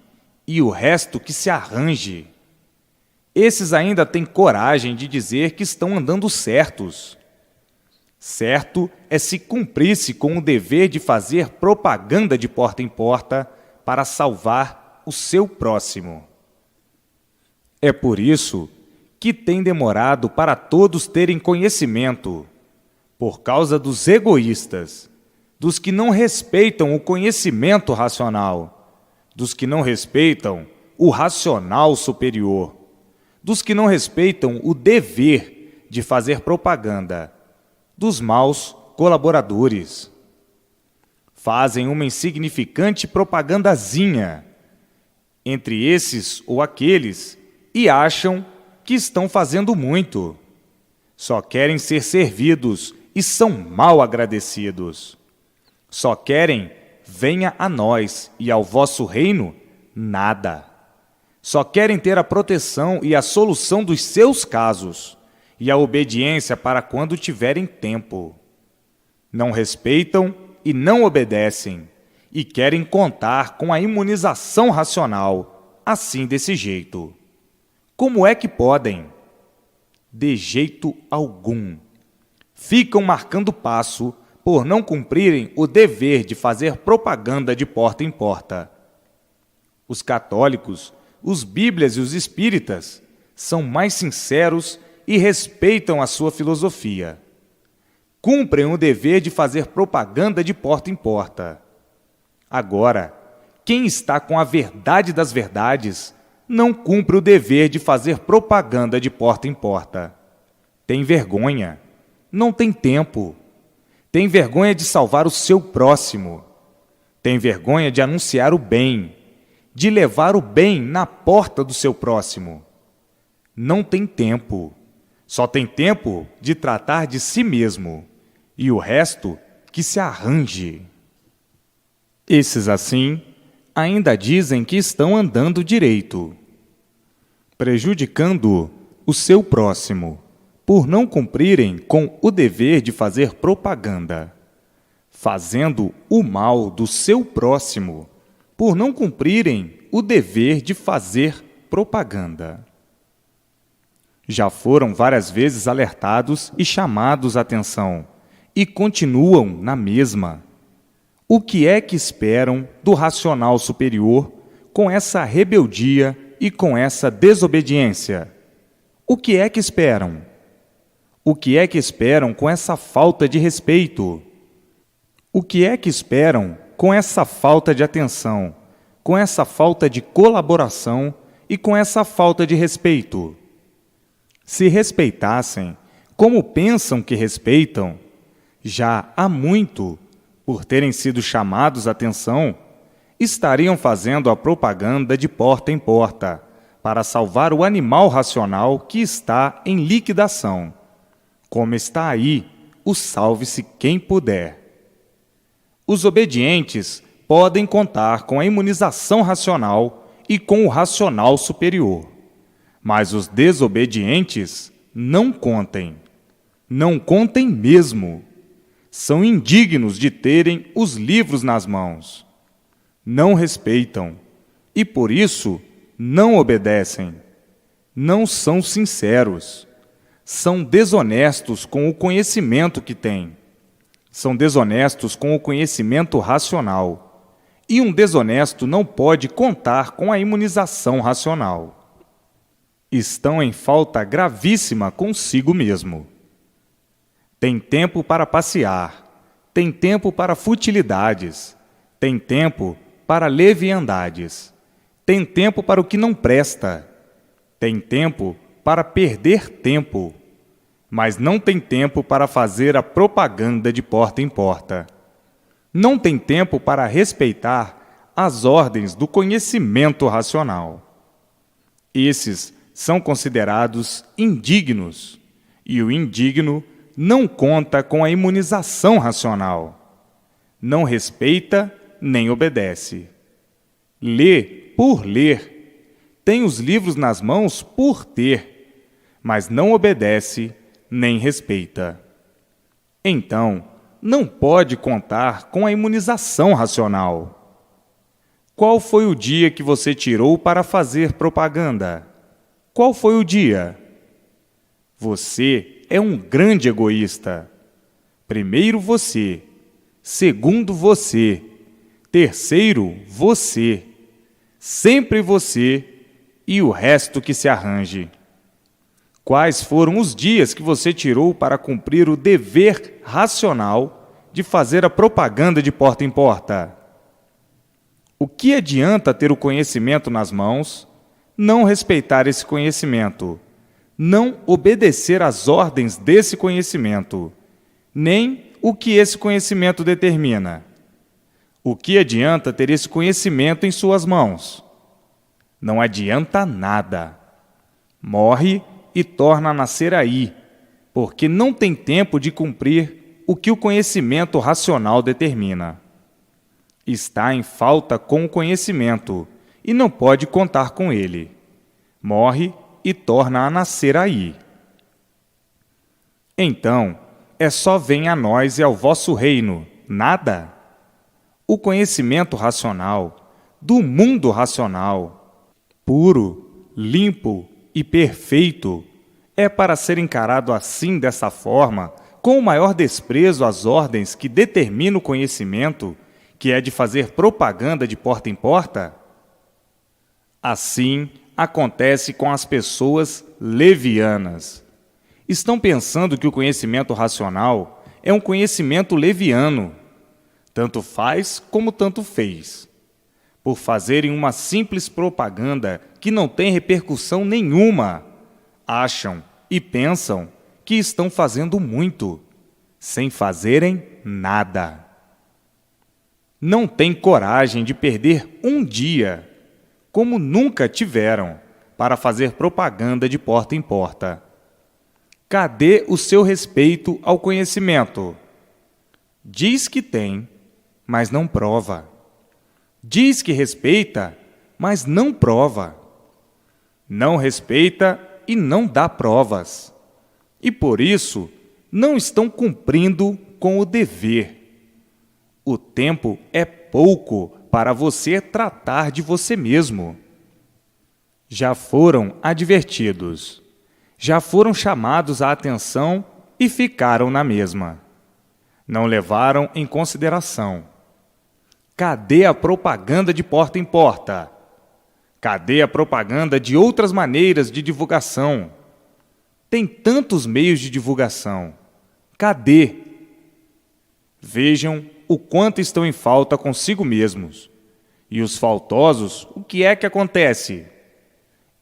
e o resto que se arranje. Esses ainda têm coragem de dizer que estão andando certos. Certo é se cumprisse com o dever de fazer propaganda de porta em porta para salvar o seu próximo. É por isso que tem demorado para todos terem conhecimento, por causa dos egoístas, dos que não respeitam o conhecimento racional, dos que não respeitam o racional superior, dos que não respeitam o dever de fazer propaganda, dos maus colaboradores. Fazem uma insignificante propagandazinha entre esses ou aqueles e acham que estão fazendo muito. Só querem ser servidos e são mal agradecidos. Só querem, venha a nós e ao vosso reino, nada. Só querem ter a proteção e a solução dos seus casos e a obediência para quando tiverem tempo. Não respeitam e não obedecem e querem contar com a imunização racional, assim desse jeito. Como é que podem? De jeito algum. Ficam marcando passo por não cumprirem o dever de fazer propaganda de porta em porta. Os católicos, os bíblias e os espíritas são mais sinceros e respeitam a sua filosofia. Cumprem o dever de fazer propaganda de porta em porta. Agora, quem está com a verdade das verdades não cumpre o dever de fazer propaganda de porta em porta. Tem vergonha, não tem tempo. Tem vergonha de salvar o seu próximo. Tem vergonha de anunciar o bem, de levar o bem na porta do seu próximo. Não tem tempo. Só tem tempo de tratar de si mesmo, e o resto que se arranje. Esses, assim, ainda dizem que estão andando direito, prejudicando o seu próximo, por não cumprirem com o dever de fazer propaganda, fazendo o mal do seu próximo, por não cumprirem o dever de fazer propaganda. Já foram várias vezes alertados e chamados à atenção, e continuam na mesma. O que é que esperam do racional superior com essa rebeldia e com essa desobediência? O que é que esperam? O que é que esperam com essa falta de respeito? O que é que esperam com essa falta de atenção, com essa falta de colaboração e com essa falta de respeito? Se respeitassem como pensam que respeitam, já há muito, por terem sido chamados à atenção, estariam fazendo a propaganda de porta em porta para salvar o animal racional que está em liquidação. Como está aí, o salve-se quem puder. Os obedientes podem contar com a imunização racional e com o racional superior. Mas os desobedientes não contem. Não contem mesmo. São indignos de terem os livros nas mãos. Não respeitam e, por isso, não obedecem. Não são sinceros. São desonestos com o conhecimento que têm. São desonestos com o conhecimento racional. E um desonesto não pode contar com a imunização racional. Estão em falta gravíssima consigo mesmo. Tem tempo para passear, tem tempo para futilidades, tem tempo para leviandades, tem tempo para o que não presta, tem tempo para perder tempo, mas não tem tempo para fazer a propaganda de porta em porta. Não tem tempo para respeitar as ordens do conhecimento racional. Esses são considerados indignos, e o indigno não conta com a imunização racional. Não respeita nem obedece. Lê por ler, tem os livros nas mãos por ter, mas não obedece nem respeita. Então, não pode contar com a imunização racional. Qual foi o dia que você tirou para fazer propaganda? Qual foi o dia? Você é um grande egoísta. Primeiro você, segundo você, terceiro você, sempre você e o resto que se arranje. Quais foram os dias que você tirou para cumprir o dever racional de fazer a propaganda de porta em porta? O que adianta ter o conhecimento nas mãos, não respeitar esse conhecimento, não obedecer às ordens desse conhecimento, nem o que esse conhecimento determina? O que adianta ter esse conhecimento em suas mãos? Não adianta nada. Morre e torna a nascer aí, porque não tem tempo de cumprir o que o conhecimento racional determina. Está em falta com o conhecimento e não pode contar com ele. Morre e torna a nascer aí. Então, é só venha a nós e ao vosso reino, nada? O conhecimento racional, do mundo racional, puro, limpo e perfeito, é para ser encarado assim, dessa forma, com o maior desprezo às ordens que determinam o conhecimento, que é de fazer propaganda de porta em porta? Assim acontece com as pessoas levianas. Estão pensando que o conhecimento racional é um conhecimento leviano. Tanto faz como tanto fez. Por fazerem uma simples propaganda que não tem repercussão nenhuma, acham e pensam que estão fazendo muito, sem fazerem nada. Não têm coragem de perder um dia, como nunca tiveram, para fazer propaganda de porta em porta. Cadê o seu respeito ao conhecimento? Diz que tem, mas não prova. Diz que respeita, mas não prova. Não respeita e não dá provas. E por isso, não estão cumprindo com o dever. O tempo é pouco para você tratar de você mesmo. Já foram advertidos, já foram chamados à atenção e ficaram na mesma. Não levaram em consideração. Cadê a propaganda de porta em porta? Cadê a propaganda de outras maneiras de divulgação? Tem tantos meios de divulgação. Cadê? Vejam o quanto estão em falta consigo mesmos. E os faltosos, o que é que acontece?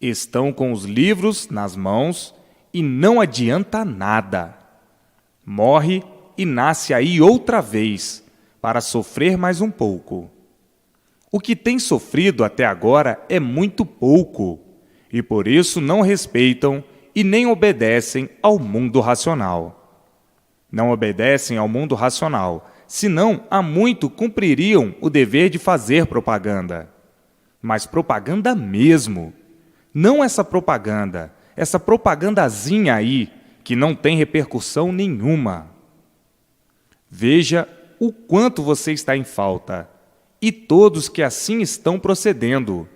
Estão com os livros nas mãos e não adianta nada. Morre e nasce aí outra vez, para sofrer mais um pouco. O que tem sofrido até agora é muito pouco, e por isso não respeitam e nem obedecem ao mundo racional. Não obedecem ao mundo racional, senão há muito cumpririam o dever de fazer propaganda. Mas propaganda mesmo. Não essa propagandazinha aí, que não tem repercussão nenhuma. Veja o quanto você está em falta, e todos que assim estão procedendo,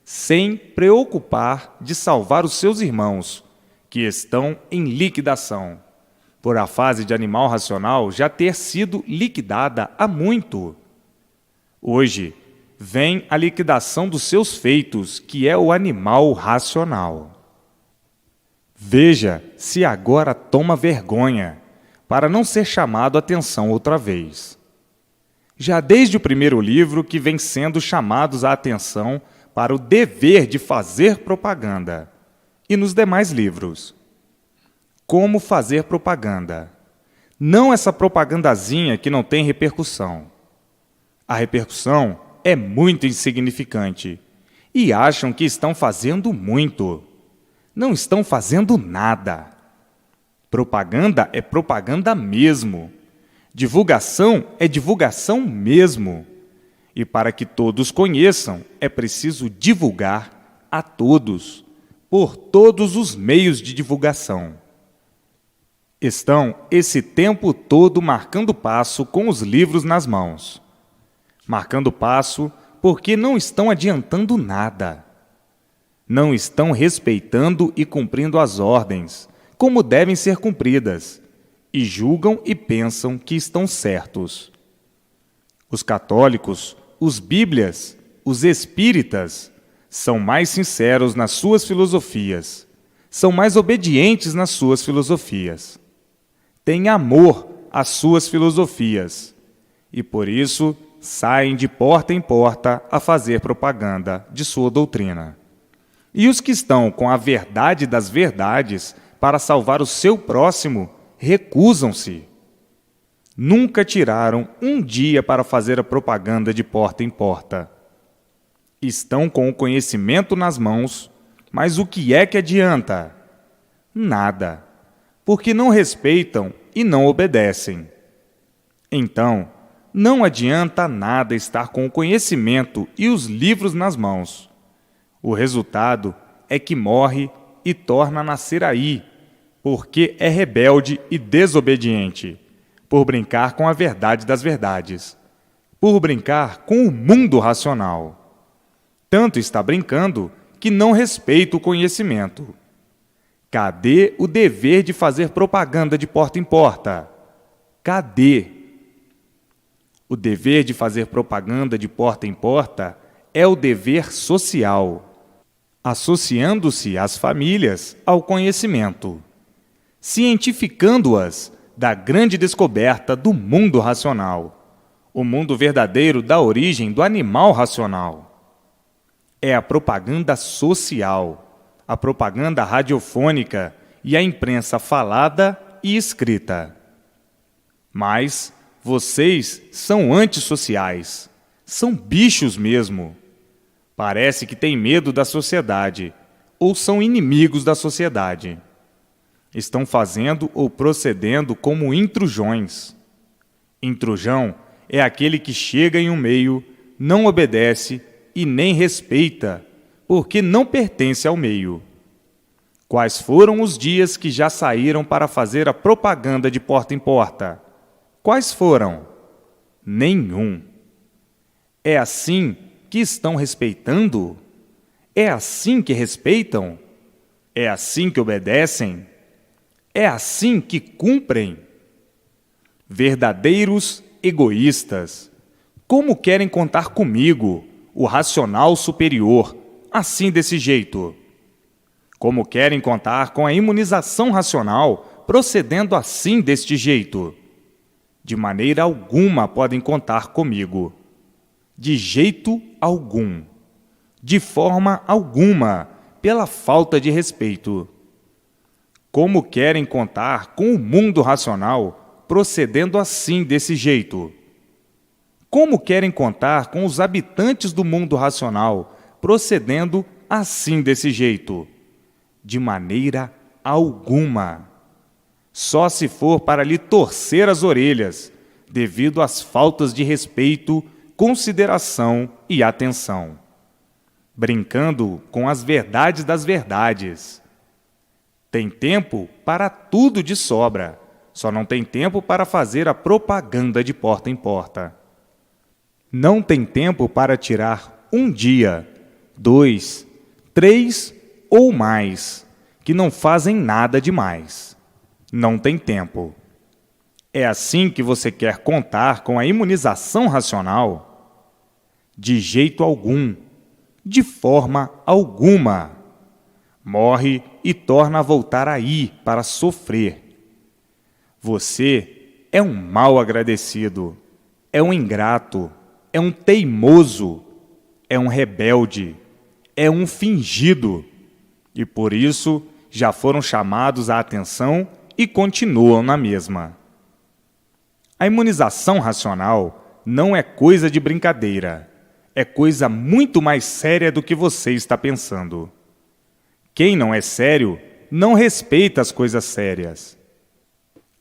sem preocupar de salvar os seus irmãos, que estão em liquidação, por a fase de animal racional já ter sido liquidada há muito. Hoje, vem a liquidação dos seus feitos, que é o animal racional. Veja se agora toma vergonha, para não ser chamado a atenção outra vez. Já desde o primeiro livro que vem sendo chamados a atenção para o dever de fazer propaganda, e nos demais livros. Como fazer propaganda? Não essa propagandazinha que não tem repercussão. A repercussão é muito insignificante, e acham que estão fazendo muito. Não estão fazendo nada. Propaganda é propaganda mesmo. Divulgação é divulgação mesmo. E para que todos conheçam, é preciso divulgar a todos, por todos os meios de divulgação. Estão esse tempo todo marcando passo com os livros nas mãos. Marcando passo porque não estão adiantando nada. Não estão respeitando e cumprindo as ordens, como devem ser cumpridas, e julgam e pensam que estão certos. Os católicos, os bíblias, os espíritas, são mais sinceros nas suas filosofias, são mais obedientes nas suas filosofias. Têm amor as suas filosofias e, por isso, saem de porta em porta a fazer propaganda de sua doutrina. E os que estão com a verdade das verdades para salvar o seu próximo recusam-se. Nunca tiraram um dia para fazer a propaganda de porta em porta. Estão com o conhecimento nas mãos, mas o que é que adianta? Nada, porque não respeitam e não obedecem. Então, não adianta nada estar com o conhecimento e os livros nas mãos. O resultado é que morre e torna a nascer aí, porque é rebelde e desobediente, por brincar com a verdade das verdades, por brincar com o mundo racional. Tanto está brincando que não respeita o conhecimento. Cadê o dever de fazer propaganda de porta em porta? Cadê? O dever de fazer propaganda de porta em porta é o dever social, associando-se às famílias ao conhecimento, cientificando-as da grande descoberta do mundo racional, o mundo verdadeiro da origem do animal racional. É a propaganda social, a propaganda radiofônica e a imprensa falada e escrita. Mas vocês são antissociais, são bichos mesmo. Parece que têm medo da sociedade, ou são inimigos da sociedade. Estão fazendo ou procedendo como intrujões. Intrujão é aquele que chega em um meio, não obedece e nem respeita, porque não pertence ao meio. Quais foram os dias que já saíram para fazer a propaganda de porta em porta? Quais foram? Nenhum. É assim que estão respeitando? É assim que respeitam? É assim que obedecem? É assim que cumprem? Verdadeiros egoístas. Como querem contar comigo, o racional superior, assim desse jeito? Como querem contar com a imunização racional, procedendo assim deste jeito? De maneira alguma podem contar comigo. De jeito algum. De forma alguma, pela falta de respeito. Como querem contar com o mundo racional, procedendo assim desse jeito? Como querem contar com os habitantes do mundo racional, procedendo assim desse jeito? De maneira alguma. Só se for para lhe torcer as orelhas, devido às faltas de respeito, consideração e atenção. Brincando com as verdades das verdades. Tem tempo para tudo de sobra, só não tem tempo para fazer a propaganda de porta em porta. Não tem tempo para tirar um dia, 2, 3 ou mais, que não fazem nada demais. Não tem tempo. É assim que você quer contar com a imunização racional? De jeito algum, de forma alguma. Morre e torna a voltar aí para sofrer. Você é um mal agradecido, é um ingrato, é um teimoso, é um rebelde, é um fingido, e por isso já foram chamados à atenção e continuam na mesma. A imunização racional não é coisa de brincadeira, é coisa muito mais séria do que você está pensando. Quem não é sério não respeita as coisas sérias.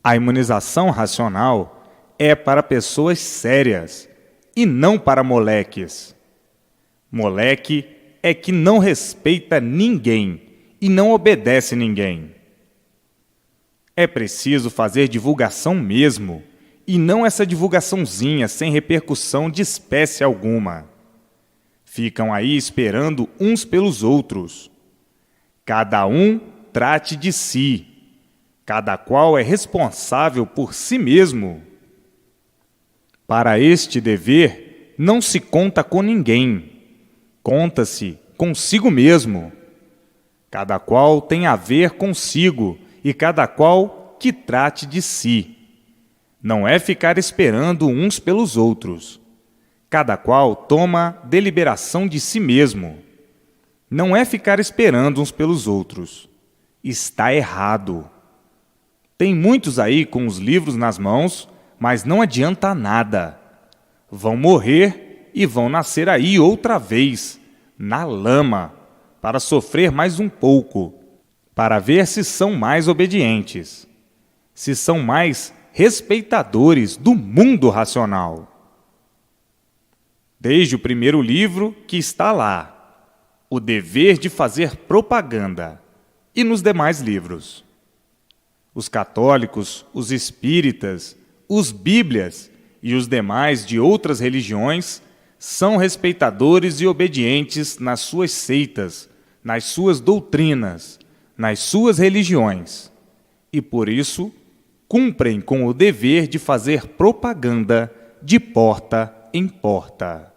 A imunização racional é para pessoas sérias e não para moleques. Moleque é que não respeita ninguém e não obedece ninguém. É preciso fazer divulgação mesmo, e não essa divulgaçãozinha sem repercussão de espécie alguma. Ficam aí esperando uns pelos outros. Cada um trate de si. Cada qual é responsável por si mesmo. Para este dever, não se conta com ninguém. Conta-se consigo mesmo. Cada qual tem a ver consigo, e cada qual que trate de si. Não é ficar esperando uns pelos outros. Cada qual toma deliberação de si mesmo. Não é ficar esperando uns pelos outros. Está errado. Tem muitos aí com os livros nas mãos, mas não adianta nada. Vão morrer e vão nascer aí outra vez, na lama, para sofrer mais um pouco, para ver se são mais obedientes, se são mais respeitadores do mundo racional. Desde o primeiro livro que está lá, o dever de fazer propaganda, e nos demais livros. Os católicos, os espíritas, os bíblias e os demais de outras religiões são respeitadores e obedientes nas suas seitas, nas suas doutrinas, nas suas religiões, e por isso cumprem com o dever de fazer propaganda de porta em porta.